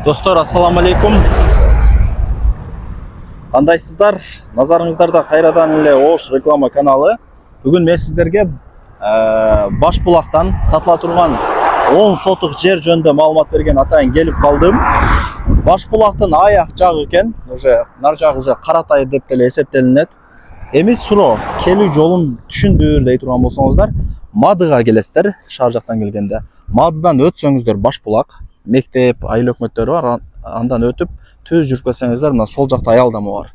Достор, ассаламу алейкум. Кандайсыздар? Назарыңыздарда кайрадан эле Ош реклама каналы. Бүгүн мен сиздерге Башбулактан сатыла турган 10 сотук жер жөнүндө маалымат берген атайын келип калдым. Башбулактын аяк жагы экен, нар жагы уже Каратай деп деле эсептелинет. Эми суроо, келүү жолун түшүндүр дей турган болсоңуздар, Мадыга келесиздер, шаар жактан келгенде. Мадыдан өтсөңүздөр Башбулак, мектеп, айыл өкмөттөрү бар, андан өтүп түз жүрүп кетсеңиздер, мына сол жакта аялдама бар.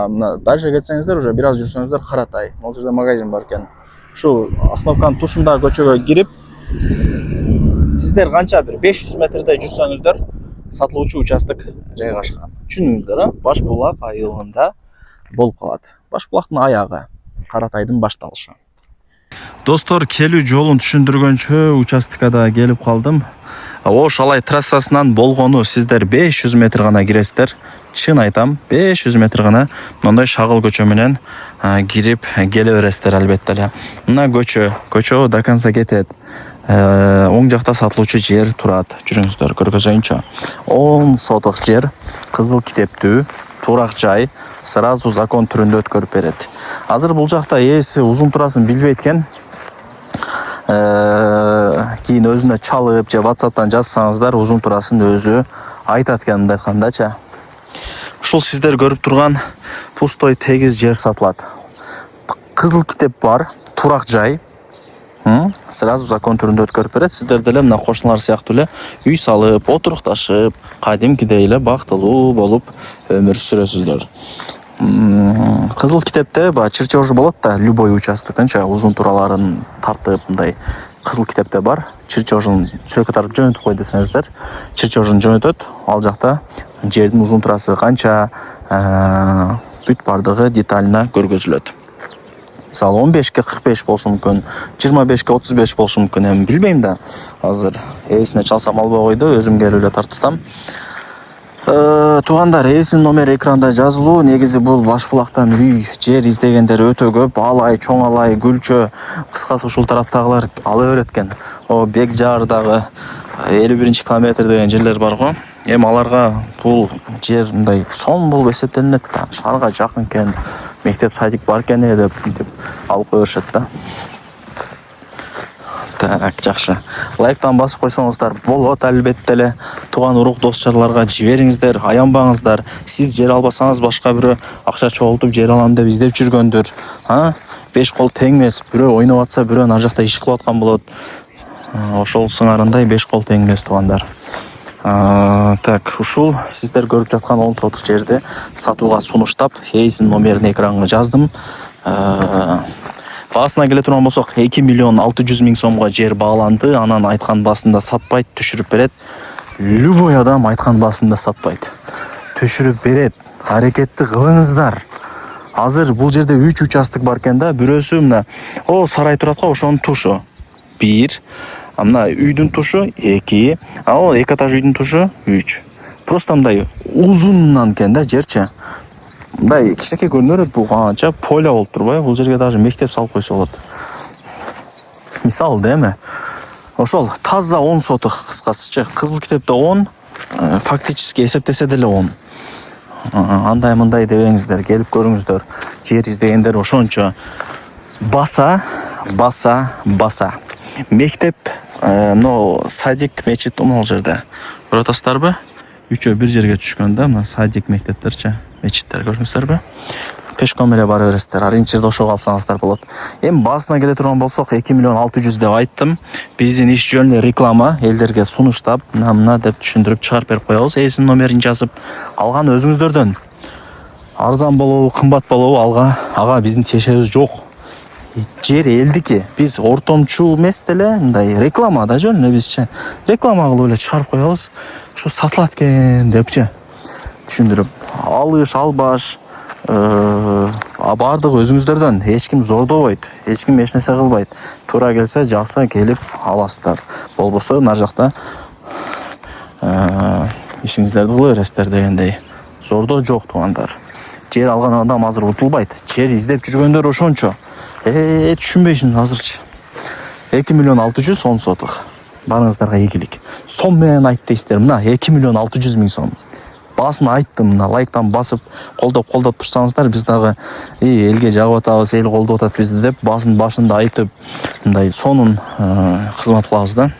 Мына дальше кетсеңиздер, уже бир аз жүрсөңүздөр Каратай. Могул жерде магазин бар экен. Ушу остановканын тушундагы көчөгө кирип, сиздер канча бир 500 метрдей жүрсөңүздөр, сатылуучу участок жайгашкан. Түшүндүңүздөр, Башбулак айылында болуп калат. Башбулактын аягы, Каратайдын башталышы. Достор, келүү жолун түшүндүргөнчө участкада келип калдым. Ош Алай трассасынан болгону сиздер 500 метр гана киресиздер. Чын айтам, 500 метр гана мындай шагыл көчө менен кирип келе бересиздер албетте эле. Мына көчө до конца кетет. Оң жакта сатылуучу жер турат. Жүрүңүздөр, көргөзөйүнчү. 10 сотук жер, кызыл китептүү, турак жай, сразу закон түрүндө өткөрүп берет. Азыр бул жакта ээси узун турасын билбейт экен. Кийин өзүнө чалып же WhatsApp'тан жазсаңыздар, узун турасын өзү айтат экен, мындай айткандачы. Ушул сиздер көрүп турган пустой тегиз жер сатылат. Кызыл китеп бар, турак жай. Сразу закон түрүндө өткөрүп берет. Сиздер деле мына кошуналар сыяктуу эле үй салып, отурукташып, кадимкидей эле бактылуу болуп өмүр сүрөсүздөр. Кызыл китепте чирчожу болот да, любой участоктонча узун тураларын тартып, мындай кызыл китепте бар. Чирчожун сүрөккө тартып жөнөтүп кой десеңиздер, чирчожун жөнөтөт. Ал жакта жердин узун турасы канча, бүт бардыгы детально көргөзүлөт. Мисалы 15-ке 45 болушу мүмкүн, 25-ке 35 болушу мүмкүн, эми билбейм да. Азыр эсине чалсам албай койду, өзүм келип эле тартып. Туугандар, эсин номери экранда жазылуу. Негизи бул Башбулактан үй, жер издегендер өтө көп. Алай, Чоң Алай, Гүлчө, кыскасы ушул тараптагылар ала берет экен. О Бек Жаардагы 51-километр деген жерлер бар го. Эми аларга бул жер мындай сом болуп эсептелинет да. Шаарга жакын экен, мектеп, садик бар экен деп алып кое беришет да. Так, жакшы. Лайктан басып койсоңуздар болот албетте эле. Тууган урук дос-жарларга жибериңиздер, аянбаңыздар. Сиз жер албасаңыз башка бирөө акча чогултуп жер алам деп издеп жүргөндүр. 5 кол тең эмес, бирөө ойноп атса, бирөө ар жакта иш кылып аткан болот. Ошол сыңарындай 5 кол тең эмес, туугандар. Так, ушул сиздер көрүп жаткан 10 сотук жерди сатууга сунуштап, эсин номерин экранга жаздым. Баасына келе турган болсок, 2 миллион 600 миң сомго жер бааланды. Анан айткан баасында сатпайт, түшүрүп берет. Любой адам айткан баасында сатпайт, түшүрүп берет. Аракетти кылыңыздар. Азыр бул жерде 3 участок бар экен да. Бирөөсү мына сарай турат го, ошонун тушу 1, мына үйдүн тушу 2, ал 2 этаж үйдүн тушу 3. Просто мындай узуннан экен да жерчи. Мындай кичинекей көрүнөр, бул канча поля болуп турбайбы? Бул жерге даже мектеп салып койсо болот. Мисалы да эми. Ошол таза 10 сотук, кыскасычы. Кызыл китепте 10, фактически эсептесе деле 10. Андай мындай дебеңиздер, келип көрүңүздөр. Жер издегендер ошончо баса. Мектеп, садик, мечит могул жерде. Көрүп атасыздарбы? Үчөө бир жерге түшкөн да, мына садик, мектептерчи, мечиттер көрүңүздөрбү? Пешком эле бара бересиздер, ориентирди ошого алсаңыздар болот. Эми баасына келе турган болсок, 2 миллион 600 деп айттым. Биздин иш жөнүндө реклама, элдерге сунуштап, мына деп түшүндүрүп чыгарып берип коебуз. Эсин номерин жазып, алган өзүңүздөрдөн. Арзан болобу, кымбат болобу, ага биздин тиешебиз жок. Жер элдики. Биз ортомчу эмес деле, мындай реклама да жөн эле бизче. Реклама кылып эле чыгарып коебуз. Ушу сатылат экен депчи. Түшүндүрүп, алыш, албаш, бардыгы өзүңүздөрдөн. Эч ким зордобойт, эч ким эч нерсе кылбайт. Туура келсе, жакса келип аласыздар. Болбосо нар жакта ишиңиздерди кыла бересиздер дегендей. Зордо жок, туугандар. Жер алган адам азыр утулбайт. Жер издеп жүргөндөр ошончо. Түшүнбөйсүң азырчы. 2 миллион 600 10 сотук. Барыңыздарга ийгилик. Сом менен айт дейсиздер. Мына 2 миллион 600 миң сом. Басын айттым, мына лайктан басып колдоп турсаңыздар, биз дагы элге жагып атабыз, эл колдоп атат бизди деп басын башында айтып, мындай сонун кызмат кылабыз да.